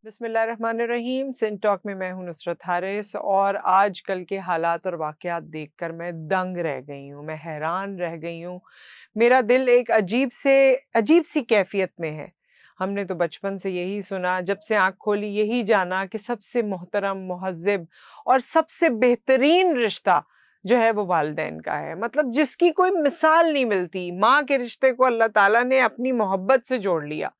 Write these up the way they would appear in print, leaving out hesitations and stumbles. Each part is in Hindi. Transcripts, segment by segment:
बिस्मिल्लाहिर्रहमानिर्रहीम। सिंध टॉक में मैं हूं नुसरत हारिस और आजकल के हालात और वाक़यात देखकर मैं दंग रह गई हूं, मैं हैरान रह गई हूं। मेरा दिल एक अजीब सी कैफियत में है। हमने तो बचपन से यही सुना, जब से आँख खोली यही जाना कि सबसे मोहतरम, मुहज़्ज़िब और सबसे बेहतरीन रिश्ता जो है वो वालिदैन का है। मतलब जिसकी कोई मिसाल नहीं मिलती। माँ के रिश्ते को अल्लाह ताला ने अपनी मोहब्बत से जोड़ लिया।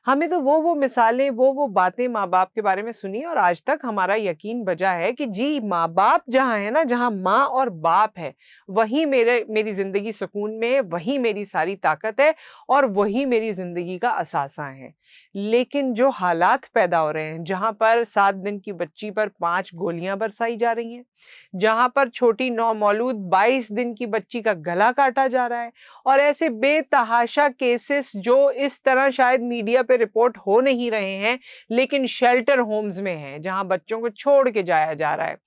हमें तो वो मिसालें, वो बातें माँ-बाप के बारे में सुनी और आज तक हमारा यकीन बजा है कि जी माँ-बाप जहाँ है ना, जहाँ माँ और बाप है, वहीं मेरी ज़िंदगी सुकून में है, वहीं मेरी सारी ताकत है और वही मेरी ज़िंदगी का असासा है। लेकिन जो हालात पैदा हो रहे हैं, जहाँ पर 7 दिन की बच्ची पर 5 गोलियाँ बरसाई जा रही हैं, जहाँ पर छोटी नौमौलूद 22 दिन की बच्ची का गला काटा जा रहा है और ऐसे बेतहाशा केसेस जो इस तरह शायद मीडिया पे रिपोर्ट हो नहीं रहे हैं, लेकिन शेल्टर होम्स में हैं, जहाँ बच्चों को छोड़ के जाया जा रहा है।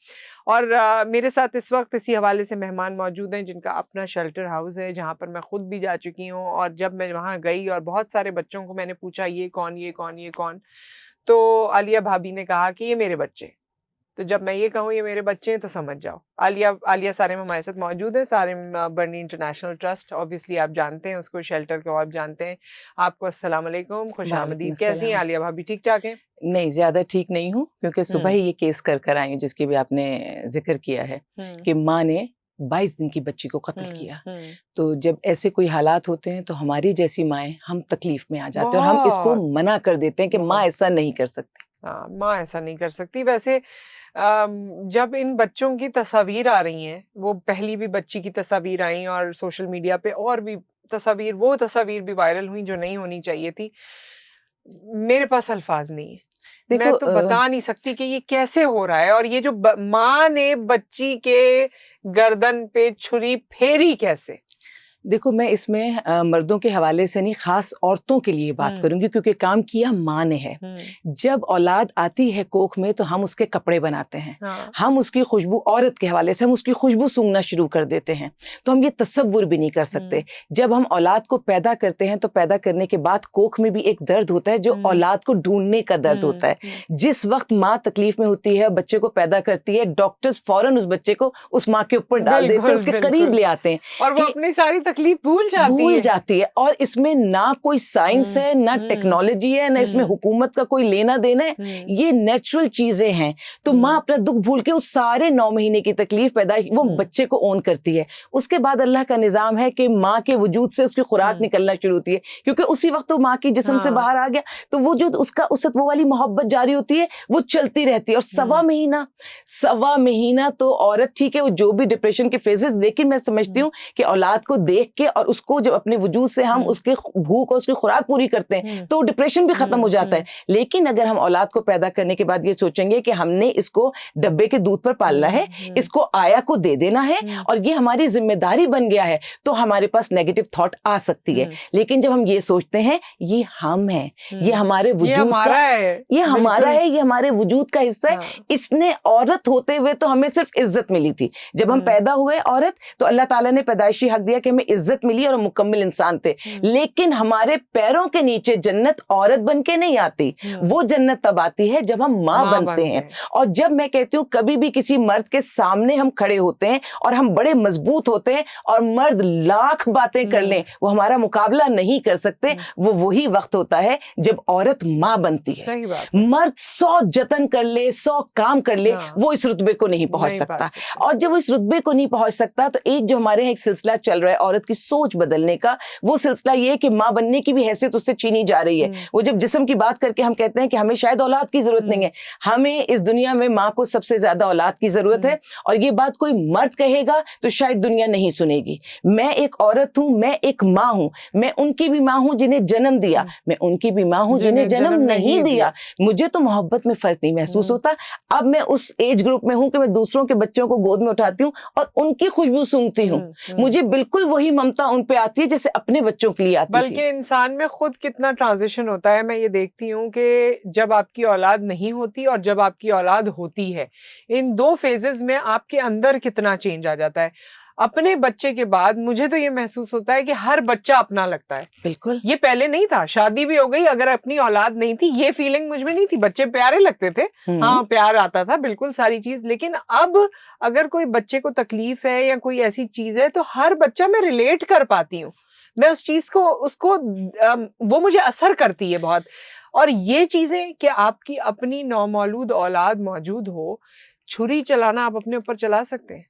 और मेरे साथ इस वक्त इसी हवाले से मेहमान मौजूद हैं जिनका अपना शेल्टर हाउस है, जहाँ पर मैं खुद भी जा चुकी हूँ। और जब मैं वहाँ गई और बहुत सारे बच्चों को मैंने पूछा ये कौन, ये कौन, ये कौन, तो आलिया भाभी ने कहा कि ये मेरे बच्चे। तो जब मैं ये कहूँ ये मेरे बच्चे हैं तो समझ जाओ। आलिया आलिया सारे में हमारे साथ मौजूद है। सारिम बर्नी इंटरनेशनल ट्रस्ट, ऑब्वियसली आप जानते हैं उसको, शेल्टर को आप जानते हैं। आपको अस्सलाम वालेकुम, वालेकुम खुशामदीद। कैसी हैं सलाम। आलिया भाभी, ठीक ठाक हैं? नहीं, ज़्यादा ठीक नहीं हूँ क्योंकि सुबह हुँ, ही ये केस कर आई हूँ जिसकी भी आपने ज़िक्र किया है हुँ, कि माँ ने 22 दिन की बच्ची को कत्ल हुँ, किया। हुँ। तो जब ऐसे कोई हालात होते हैं तो हमारी जैसी माएँ हम तकलीफ़ में आ जाते हैं और हम इसको बहुत, मना कर देते हैं कि माँ बहुत। ऐसा नहीं कर सकती। हाँ, माँ ऐसा नहीं कर सकती। वैसे जब इन बच्चों की तस्वीर आ रही हैं, वो पहली भी बच्ची की तस्वीर आई और सोशल मीडिया पे और भी वो तस्वीर भी वायरल हुई जो नहीं होनी चाहिए थी। मेरे पास अल्फाज़ नहीं है। देखो मैं तो बता नहीं सकती कि ये कैसे हो रहा है और ये जो माँ ने बच्ची के गर्दन पे छुरी फेरी कैसे? देखो मैं इसमें मर्दों के हवाले से नहीं, ख़ास औरतों के लिए बात हुँ, करूँगी क्योंकि काम किया माँ ने है। हुँ, जब औलाद आती है कोख में तो हम उसके कपड़े बनाते हैं। हाँ, हम उसकी खुशबू, औरत के हवाले से हम उसकी खुशबू सूंघना शुरू कर देते हैं। तो हम ये तसव्वुर भी नहीं कर सकते। हुँ, जब हम औलाद को पैदा करते हैं तो पैदा करने के बाद कोख में भी एक दर्द होता है जो हुँ, औलाद को ढूँढने का दर्द हुँ, होता है। हुँ, जिस वक़्त माँ तकलीफ़ में होती है, बच्चे को पैदा करती है, डॉक्टर्स फ़ौरन उस बच्चे को उस माँ के ऊपर डाल देते हैं, बिल्कुल, उसके करीब बिल्कुल। ले आते हैं और वो कि अपनी सारी तकलीफ भूल जाती भूल है। जाती है। और इसमें ना कोई साइंस हुँ, है, ना हुँ, टेक्नोलॉजी है, ना इसमें हुँ, हुकूमत का कोई लेना-देना है। हुँ, ये नेचुरल चीज़ें हैं। तो माँ हुँ, अपना दुःख भूल के उस सारे 9 महीने की तकलीफ़ पैदाइश वो हुँ, बच्चे को ऑन करती है। उसके बाद अल्लाह का निज़ाम है कि माँ के वजूद से उसकी खुराक हुँ, निकलना शुरू होती है। क्योंकि उसी वक़्त वो माँ की जिस्म से हाँ, बाहर आ गया, तो वो जो उसका उस वक़्त वो वाली मोहब्बत जारी होती है, वो चलती रहती है। और हुँ, सवा महीना तो औरत ठीक है, वो जो भी डिप्रेशन के फ़ेज़ेज़, लेकिन मैं समझती हुँ, हूँ कि औलाद को देख के और उसको जब अपने वजूद से हम हुँ, उसके भूख और उसकी खुराक पूरी करते हैं हुँ, तो डिप्रेशन भी खत्म हो हुँ, जाता है। हुँ, लेकिन अगर हम औलाद को पैदा करने के बाद ये सोचेंगे कि हमने इसको डब्बे के दूध पर पालना है, हुँ, इसको आया को दे देना है हुँ, और ये हमारी जिम्मेदारी बन गया है, तो हमारे पास नेगेटिव थॉट आ सकती है। हुँ, लेकिन जब हम ये सोचते हैं ये हम हैं, ये हुँ। हमारे ये वजूद का, हमारा है, ये हमारा बिल्कुल। है, ये हमारे वजूद का हिस्सा है। हाँ, इसने औरत होते हुए तो हमें सिर्फ इज्जत मिली थी। जब हम हुँ, पैदा हुए औरत, तो अल्लाह ताला ने पैदाइशी हक दिया कि हमें इज्जत मिली और हम मुकम्मल इंसान थे। हुँ, लेकिन हमारे पैरों के नीचे जन्नत औरत बन के नहीं आती। हुँ। वो जन्नत तब आती है जब हम माँ माँ बनते बनते हैं। हैं। और जब मैं कहती हूँ कभी भी किसी मर्द के सामने हम खड़े होते हैं और हम बड़े मजबूत होते हैं और मर्द लाख बातें कर हुँ, लें, वो हमारा मुकाबला नहीं कर सकते। हुँ। वो वही वक्त होता है जब औरत माँ बनती है। सही बात है। मर्द 100 जतन कर ले, 100 काम कर ले, हाँ, वो इस रुतबे को नहीं पहुंच नहीं सकता। पाल सकते। और जब वो इस रुतबे को नहीं पहुंच सकता तो एक जो हमारे यहाँ एक सिलसिला चल रहा है औरत की सोच बदलने का, वो सिलसिला ये है कि माँ बनने की भी हैसियत उससे छीनी जा रही है। हुँ, वो जब जिस्म की बात करके हम कहते हैं कि हमें शायद औलाद की जरूरत नहीं हुँ, है, हमें इस दुनिया में माँ को सबसे ज्यादा औलाद की जरूरत हुँ, है। और ये बात कोई मर्द कहेगा तो शायद दुनिया नहीं सुनेगी। मैं एक औरत हूं, मैं एक माँ हूं, मैं उनकी भी माँ हूं जिन्हें जन्म दिया, हुँ। मैं उनकी भी माँ हूं जिन्हें जिन्हें जन्म जन्म नहीं नहीं दिया। दिया। मुझे तो मोहब्बत में फर्क नहीं महसूस हुँ, होता। अब मैं उस एज ग्रुप में हूं कि मैं दूसरों के बच्चों को गोद में उठाती हूँ और उनकी खुशबू सूंघती हूँ। हुँ, हुँ। मुझे बिल्कुल वही ममता उन पे आती है जैसे अपने बच्चों के लिए आती थी। बल्कि इंसान में खुद कितना ट्रांज़िशन होता है, मैं ये देखती हूँ कि जब आपकी औलाद नहीं होती और जब आपकी औलाद होती है, इन 2 फ़ेज़ेज़ में आपके अंदर कितना चेंज आ जाता है। अपने बच्चे के बाद मुझे तो ये महसूस होता है कि हर बच्चा अपना लगता है। बिल्कुल, ये पहले नहीं था, शादी भी हो गई, अगर अपनी औलाद नहीं थी ये फीलिंग मुझ में नहीं थी। बच्चे प्यारे लगते थे, हाँ प्यार आता था, बिल्कुल सारी चीज, लेकिन अब अगर कोई बच्चे को तकलीफ है या कोई ऐसी चीज है तो हर बच्चा मैं रिलेट कर पाती हूँ, मैं उस चीज को उसको वो मुझे असर करती है बहुत। और ये चीजें कि आपकी अपनी नौमौलूद औलाद मौजूद हो, छुरी चलाना आप अपने ऊपर चला सकते हैं,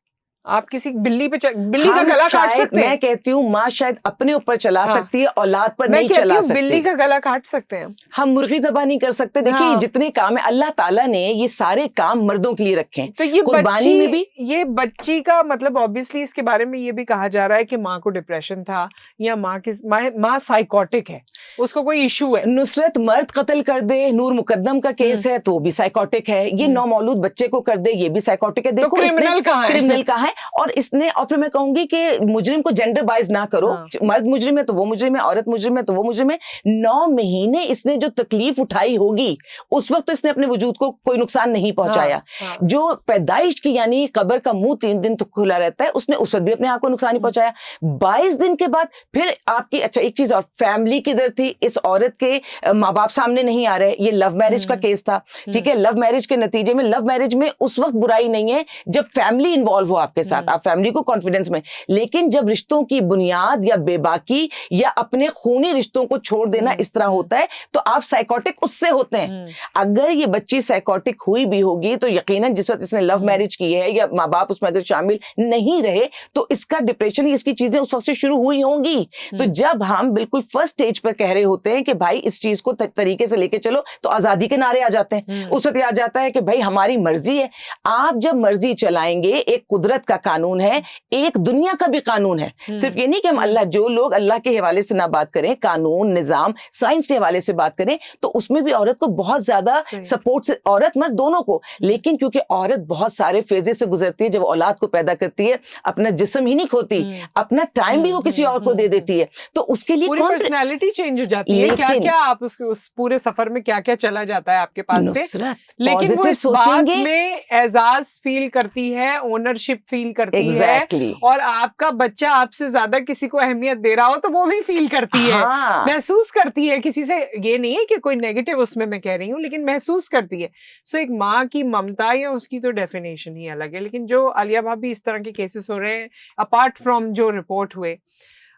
आप किसी बिल्ली पे बिल्ली का गला काट सकते हैं। मैं कहती हूँ माँ शायद अपने ऊपर चला हाँ, सकती है, औलाद पर मैं नहीं कहती चला हूँ सकती। बिल्ली का गला काट सकते हैं हम मुर्गी ज़बानी कर सकते। देखिए हाँ। ये जितने काम है अल्लाह ताला ने ये सारे काम मर्दों के लिए रखे हैं। तो ये कुर्बानी में भी ये बच्ची का मतलब ऑब्वियसली इसके बारे में ये भी कहा जा रहा है कि माँ को डिप्रेशन था या माँ साइकोटिक है, उसको कोई इशू है। नुसरत मर्द कत्ल कर दे, नूर मुकद्दम का केस है तो वो भी साइकोटिक है, ये नौमौलूद बच्चे को कर दे ये भी साइकोटिक है। देखो तो क्रिमिनल कहाँ है? क्रिमिनल कहाँ है? और इसने, और फिर मैं कहूंगी कि मुजरिम को जेंडर बाइज ना करो, मर्द मुजरिम है तो वो मुजरिम है, औरत मुजरिम है तो वो मुजरिम है। 9 महीने इसने जो तकलीफ उठाई होगी उस वक्त तो इसने अपने वजूद को कोई नुकसान नहीं पहुंचाया। जो पैदाइश की यानी कब्र का मुंह 3 दिन तो खुला रहता है, उसने उस वक्त भी अपने आप को नुकसान नहीं पहुंचाया। 22 दिन के बाद फिर आपकी, अच्छा एक चीज और, फैमिली किधर थी? इस औरत के माँ बाप सामने नहीं आ रहे। ये लव मैरिज का केस था, ठीक है। लव मैरिज के नतीजे में, लव मैरिज में उस वक्त बुराई नहीं है जब फैमिली इन्वॉल्व हो आपके साथ, आप फैमिली को कॉन्फिडेंस में, लेकिन जब रिश्तों की बुनियाद या बेबाकी या अपने खूनी रिश्तों को छोड़ देना इस तरह होता है तो आप साइकोटिक उससे होते हैं। अगर ये बच्ची साइकोटिक हुई भी होगी तो यकीनन जिस वक्त इसने लव मैरिज की है या माँ बाप उसमें अगर शामिल नहीं रहे तो इसका डिप्रेशन, इसकी चीजें उस वक्त से शुरू हुई होंगी। तो जब हम बिल्कुल फर्स्ट स्टेज पर कह रहे होते हैं कि भाई इस चीज को तरीके से लेके चलो तो आजादी के नारे आ जाते हैं। उस वक्त आ जाता है कि भाई हमारी मर्जी है। आप जब मर्जी चलाएंगे, एक कुदरत का कानून है, एक दुनिया का भी कानून है। सिर्फ ये नहीं कि हम अल्लाह, जो लोग अल्लाह के हवाले से ना बात करें, कानून निजाम साइंस के हवाले से बात करें, तो उसमें भी औरत को बहुत ज्यादा सपोर्ट से, औरत मर्द दोनों को, लेकिन क्योंकि औरत बहुत सारे फेजे से गुजरती है, जब औलाद को पैदा करती है अपना जिस्म ही नहीं खोती, अपना टाइम भी वो किसी और को दे देती है, तो उसके लिए पूरी पर्सनालिटी चेंज हो जाती है। क्या क्या आप उस पूरे सफर में क्या क्या चला जाता है आपके पास से, लेकिन वो इस बात में एजाज फील करती है, ओनरशिप फील करती है, और आपका बच्चा आपसे ज्यादा किसी को अहमियत दे रहा हो तो वो भी फील करती है, महसूस करती है। किसी से ये नहीं है कि कोई नेगेटिव उसमें मैं कह रही हूँ, लेकिन महसूस करती है। सो एक माँ की ममता या उसकी तो डेफिनेशन ही अलग है। लेकिन जो आलिया भाभी इस तरह के केसेस हो रहे हैं, अपार्ट फ्रॉम जो रिपोर्ट हुए,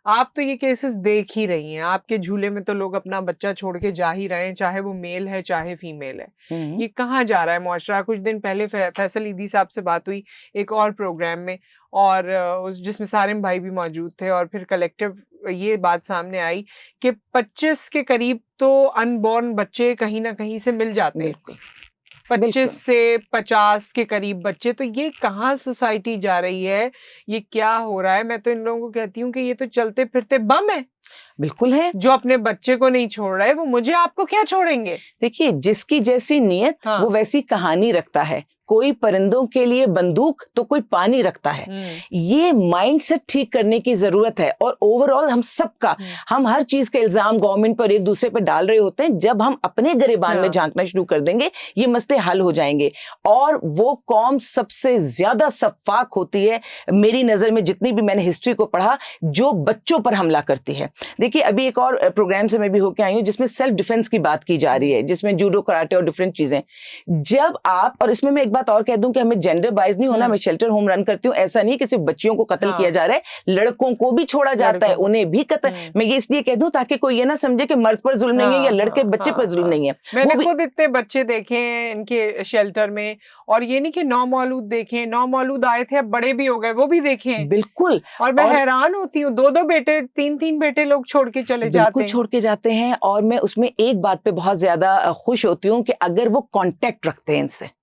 आप तो ये केसेस देख ही रही हैं, आपके झूले में तो लोग अपना बच्चा छोड़ के जा ही रहे हैं, चाहे वो मेल है चाहे फीमेल है। ये कहाँ जा रहा है मुआशरा? कुछ दिन पहले फैसल ईदी साहब से बात हुई एक और प्रोग्राम में, और जिसमें सारिम भाई भी मौजूद थे, और फिर कलेक्टिव ये बात सामने आई कि 25 के करीब तो अनबॉर्न बच्चे कहीं ना कहीं से मिल जाते हैं, 25 से 50 के करीब बच्चे। तो ये कहाँ सोसाइटी जा रही है, ये क्या हो रहा है? मैं तो इन लोगों को कहती हूँ कि ये तो चलते फिरते बम है। बिल्कुल है, जो अपने बच्चे को नहीं छोड़ रहे वो मुझे आपको क्या छोड़ेंगे? देखिए जिसकी जैसी नीयत वो वैसी कहानी रखता है। कोई परिंदों के लिए बंदूक तो कोई पानी रखता है। ये माइंडसेट ठीक करने की जरूरत है। और ओवरऑल हम सबका, हम हर चीज का इल्जाम गवर्नमेंट पर एक दूसरे पर डाल रहे होते हैं। जब हम अपने गिरेबान में झांकना शुरू कर देंगे ये मसले हल हो जाएंगे। और वो कौम सबसे ज्यादा सफाक होती है मेरी नजर में, जितनी भी मैंने हिस्ट्री को पढ़ा, जो बच्चों पर हमला करती है। देखिए अभी एक और प्रोग्राम से मैं भी होके आई हूँ जिसमें सेल्फ डिफेंस की बात की जा रही है, जिसमें जूडो, कराटे और डिफरेंट चीजें। जब आप, और इसमें मैं एक बात और कह दूं कि हमें जेंडर बाइज नहीं होना। मैं शेल्टर होम रन करती हूँ, ऐसा नहीं कि सिर्फ बच्चियों को कत्ल किया जा रहा है, लड़कों को भी छोड़ा जाता है, उन्हें भी कत्ल। मैं ये इसलिए कह दूं ताकि कोई ये ना समझे कि मर्द पर जुल्म नहीं है या लड़के बच्चे पर जुल्म नहीं है। मैंने खुद इतने बच्चे देखे हैं इनके शेल्टर में, और ये नहीं कि नौमौलूद देखे, नौमौलूद आए थे अब बड़े भी हो गए, वो भी देखे हैं। बिल्कुल। और मैं हैरान होती हूँ, 2-2 बेटे, 3-3 बेटे लोग छोड़ के चले जाते हैं, छोड़ के जाते हैं। और मैं उसमें एक बात पे बहुत ज्यादा खुश होती हूँ कि अगर वो कांटेक्ट रखते हैं इनसे,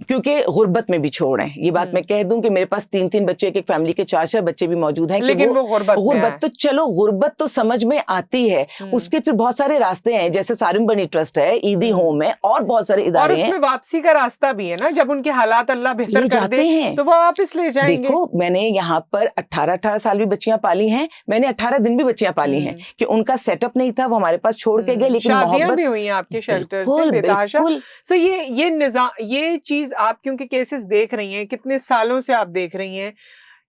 क्योंकि गुर्बत में भी छोड़ हैं। ये बात मैं कह दूं कि मेरे पास 3-3 बच्चे, एक फैमिली के 4-4 बच्चे भी मौजूद हैं, लेकिन वो गुर्बत तो चलो गुर्बत तो समझ में आती है। उसके फिर बहुत सारे रास्ते हैं, जैसे सारिम बनी ट्रस्ट है, ईदी होम है, और बहुत सारे इदारे हैं। और उसमें वापसी का रास्ता भी है ना, जब उनके हालात अल्लाह बेहतर कर दे हैं तो वो वापस ले जाएंगे। देखो मैंने यहाँ पर 18-18 साल भी बच्चियां पाली हैं, मैंने 18 दिन भी बच्चियां पाली हैं, कि उनका सेटअप नहीं था, वो हमारे पास छोड़ के गए, लेकिन शादियां भी हुई हैं आपके शेल्टर से बेतहाशा। सो ये निजाम, ये चीज आप क्योंकि केसेस देख रही हैं, कितने सालों से आप देख रही हैं,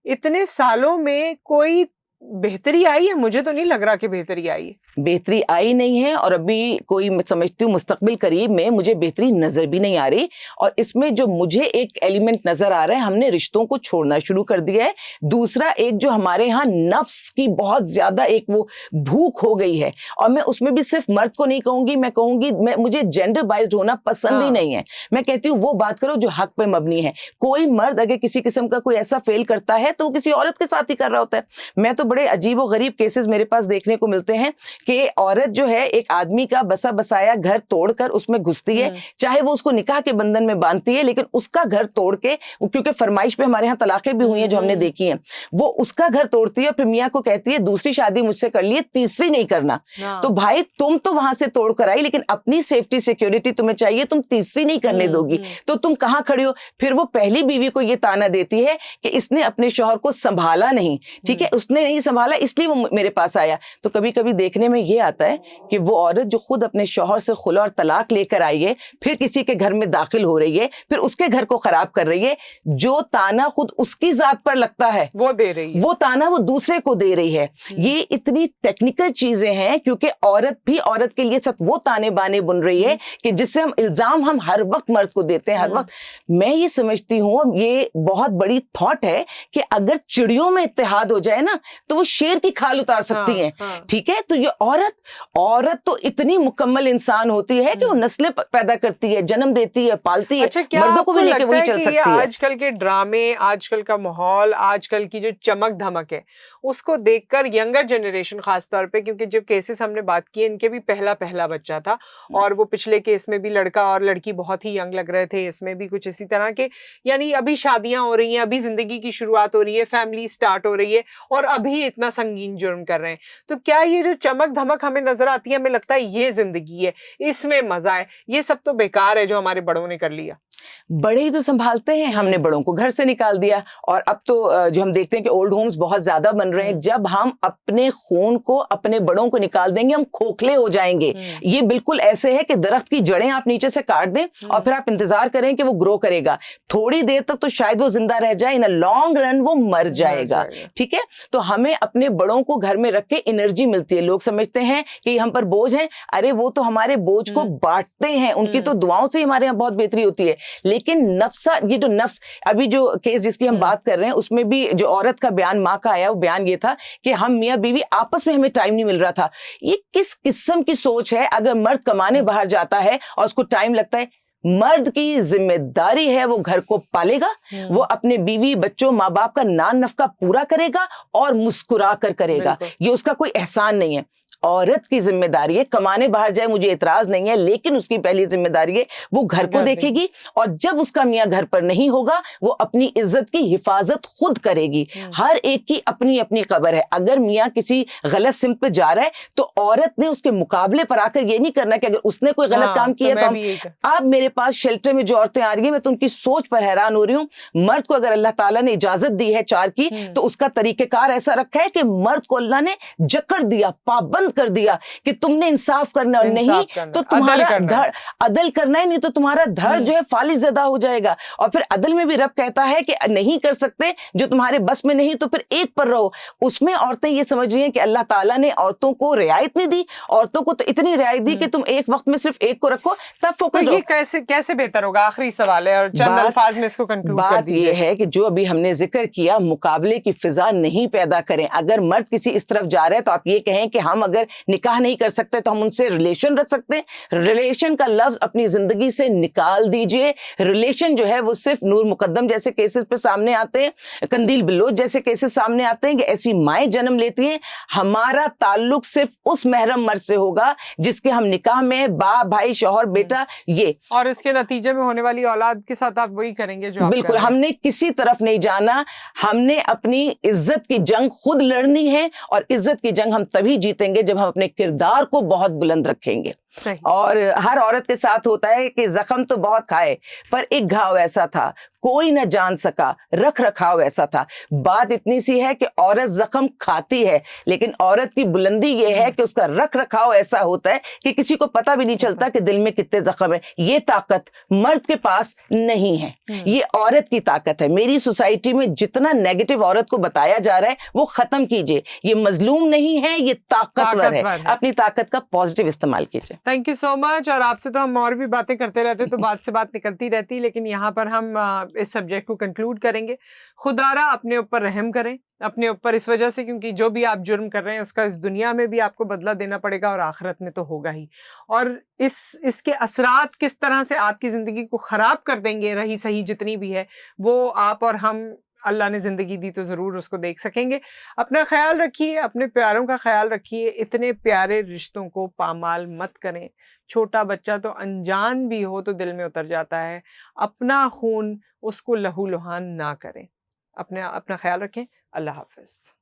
इतने सालों में कोई बेहतरी आई है? मुझे तो नहीं लग रहा कि बेहतरी आई है। बेहतरी आई नहीं है, और अभी कोई मैं समझती हूँ मुस्तकबिल करीब में मुझे बेहतरी नजर भी नहीं आ रही। और इसमें जो मुझे एक एलिमेंट नजर आ रहा है, हमने रिश्तों को छोड़ना शुरू कर दिया है। दूसरा, एक जो हमारे यहाँ नफ्स की बहुत ज्यादा एक वो भूख हो गई है, और मैं उसमें भी सिर्फ मर्द को नहीं कहूंगी, मैं कहूंगी मुझे जेंडर बाइज्ड होना पसंद ही नहीं है। मैं कहती हूँ वो बात करो जो हक पे मबनी है। कोई मर्द अगर किसी किस्म का कोई ऐसा फेल करता है तो वो किसी औरत के साथ ही कर रहा होता है। मैं तो बड़े अजीब व गरीब केसेस मेरे पास देखने को मिलते हैं कि औरत जो है एक आदमी का बसा बसाया घर तोड़कर उसमें घुसती है, चाहे वो उसको निकाह के बंधन में बांधती है, लेकिन उसका घर तोड़ के, क्योंकि फरमाइश पे हमारे यहाँ तलाकें भी हुई हैं जो हमने देखी हैं, वो उसका घर तोड़ती है, फिर मियाँ को कहती है दूसरी शादी मुझसे कर लिए, तीसरी नहीं करना। तो भाई तुम तो वहां से तोड़ कर आई, लेकिन अपनी सेफ्टी सिक्योरिटी तुम्हें चाहिए, तुम तीसरी नहीं करने दोगी, तो तुम कहाँ खड़ी हो? फिर वो पहली बीवी को ये ताना देती है कि इसने अपने शौहर को संभाला नहीं, ठीक है, उसने नहीं संभाला इसलिए वो मेरे पास आया। तो कभी कभी देखने में ये आता है कि वो औरत जो खुद अपने शौहर से खुला और तलाक लेकर आई है, फिर किसी के घर में दाखिल हो रही है, फिर उसके घर को खराब कर रही है, जो ताना खुद उसकी जात पर लगता है वो दे रही है, वो ताना वो दूसरे को दे रही है। ये इतनी टेक्निकल चीजें हैं, क्योंकि औरत भी औरत के लिए सब वो ताने बाने बुन रही है कि जिससे हम इल्जाम हम हर वक्त मर्द को देते हैं, हर वक्त। मैं ये समझती हूँ ये बहुत बड़ी थॉट है कि अगर चिड़ियों में इत्तेहाद हो जाए ना तो वो शेर की खाल उतार सकती हैं, ठीक है। तो ये औरत तो इतनी मुकम्मल इंसान होती है कि वो नस्लें पैदा करती है, जन्म देती है, पालती है। अच्छा, क्या मर्दों को भी लेके वही चल सकती है। आजकल के ड्रामे, आजकल का माहौल, आजकल की जो चमक धमक है, उसको देखकर यंगर जनरेशन खास तौर पे, क्योंकि जो केसेस हमने बात की इनके भी पहला बच्चा था, और वो पिछले केस में भी लड़का और लड़की बहुत ही यंग लग रहे थे, इसमें भी कुछ इसी तरह के, यानी अभी शादियां हो रही हैं, अभी जिंदगी की शुरुआत हो रही है, फैमिली स्टार्ट हो रही है, और अभी इतना संगीन जुर्म कर रहे हैं। तो क्या ये जो चमक धमक हमें नजर आती है, हमें लगता है ये जिंदगी है, इसमें मजा है, ये सब तो बेकार है जो हमारे बड़ों ने कर लिया। बड़े ही तो संभालते हैं, हमने बड़ों को घर से निकाल दिया। और अब तो जो हम देखते हैं कि ओल्ड होम्स बहुत ज्यादा बन रहे हैं। जब हम अपने खून को, अपने बड़ों को निकाल देंगे, हम खोखले हो जाएंगे। ये बिल्कुल ऐसे है कि दरख्त की जड़ें आप नीचे से काट दें और फिर आप इंतजार करें कि वो ग्रो करेगा। थोड़ी देर तक तो शायद वो जिंदा रह जाए, इन अ लॉन्ग रन वो मर जाएगा, ठीक है। तो हमें अपने बड़ों को घर में रख के एनर्जी मिलती है। लोग समझते हैं कि हम पर बोझ है, अरे वो तो हमारे बोझ को बांटते हैं, उनकी तो दुआओं से हमारे यहाँ बहुत बेहतरी होती है। लेकिन नफ्सा, ये जो नफ्स, अभी जो केस जिसकी हम बात कर रहे हैं उसमें भी जो औरत का बयान माँ का आया, वो बयान ये था कि हम मियाँ बीवी आपस में हमें टाइम नहीं मिल रहा था। ये किस किस्म की सोच है? अगर मर्द कमाने बाहर जाता है और उसको टाइम लगता है, मर्द की जिम्मेदारी है वो घर को पालेगा, वो अपने बीवी बच्चों माँ बाप का नान नफका पूरा करेगा और मुस्कुरा कर करेगा, ये उसका कोई एहसान नहीं है। औरत की जिम्मेदारी है, कमाने बाहर जाए मुझे एतराज नहीं है, लेकिन उसकी पहली जिम्मेदारी है वो घर को देखेगी, और जब उसका मियाँ घर पर नहीं होगा वो अपनी इज्जत की हिफाजत खुद करेगी। हर एक की अपनी अपनी कब्र है। अगर मियाँ किसी गलत सिमत पे जा रहा है तो औरत ने उसके मुकाबले पर आकर ये नहीं करना कि अगर उसने कोई गलत काम किया तो अब मेरे पास शेल्टर में जो औरतें आ रही है, मैं तो उनकी सोच पर हैरान हो रही हूँ। मर्द को अगर अल्लाह ताला ने इजाजत दी है 4 की, तो उसका तरीकेकार ऐसा रखा है कि मर्द को अल्लाह ने जकड़ दिया, पाबंद कर दिया कि तुमने इंसाफ करना, और नहीं तो तुम्हारा धड़ अदल करना है, नहीं तो तुम्हारा धड़ जो है फालिज ज़दा हो जाएगा। और फिर अदल में भी रब कहता है कि नहीं कर सकते जो तुम्हारे बस में नहीं, तो फिर एक पर रहो। उसमें औरतें ये समझ रही हैं कि अल्लाह ताला ने औरतों को रियायत नहीं दी, औरतों को तो इतनी रियायत दी कि तुम एक वक्त में सिर्फ एक को रखो, तब फोकस। ये कैसे बेहतर होगा? आखिरी सवाल है और चंद अल्फाज में इसको कंक्लूड कर दीजिए। बात ये है कि जो अभी हमने जिक्र किया, मुकाबले की फिजा नहीं पैदा करें। अगर मर्द किसी इस तरफ जा रहे हैं तो आप ये कहें कि हम अगर निकाह नहीं कर सकते तो हम उनसे रिलेशन रख सकते हैं। रिलेशन का लफ्ज अपनी जिंदगी से निकाल दीजिए। रिलेशन जो है वो सिर्फ नूर मुकद्दम जैसे केसेस पे सामने आते हैं, कंदील बिलोच जैसे केसेस सामने आते हैं कि ऐसी माएं जन्म लेती हैं। हमारा ताल्लुक सिर्फ उस महरम मर्द से होगा जिसके हम निकाह में बाप भाई शौहर बेटा, ये, और इसके नतीजे में होने वाली औलाद के साथ आप वही करेंगे जो आप बिल्कुल। हमने किसी तरफ नहीं जाना, हमने अपनी इज्जत की जंग खुद लड़नी है, और इज्जत की जंग हम तभी जीतेंगे जब हम अपने किरदार को बहुत बुलंद रखेंगे। सही। और हर औरत के साथ होता है कि जख्म तो बहुत खाए पर एक घाव ऐसा था, कोई न जान सका, रख रखाव ऐसा था। बात इतनी सी है कि औरत जख्म खाती है, लेकिन औरत की बुलंदी ये है कि उसका रख रखाव ऐसा होता है कि किसी को पता भी नहीं चलता कि दिल में कितने जख्म है। ये ताकत मर्द के पास नहीं है, ये औरत की ताकत है। मेरी सोसाइटी में जितना नेगेटिव औरत को बताया जा रहा है वो खत्म कीजिए। ये मजलूम नहीं है, ये ताकतवर है। अपनी ताकत का पॉजिटिव इस्तेमाल कीजिए। Thank you so much. और आपसे तो हम और भी बातें करते रहते तो बात से बात निकलती रहती, लेकिन यहाँ पर हम इस सब्जेक्ट को कंक्लूड करेंगे। खुदारा अपने ऊपर रहम करें, अपने ऊपर, इस वजह से क्योंकि जो भी आप जुर्म कर रहे हैं उसका इस दुनिया में भी आपको बदला देना पड़ेगा और आखिरत में तो होगा ही। और इसके असरात किस तरह से आपकी ज़िंदगी को ख़राब कर देंगे, रही सही जितनी भी है, वो आप और हम, अल्लाह ने ज़िंदगी दी तो ज़रूर उसको देख सकेंगे। अपना ख्याल रखिए, अपने प्यारों का ख्याल रखिए, इतने प्यारे रिश्तों को पामाल मत करें। छोटा बच्चा तो अनजान भी हो तो दिल में उतर जाता है। अपना खून उसको लहू लुहान ना करें। अपना ख्याल रखें। अल्लाह हाफ़िज़।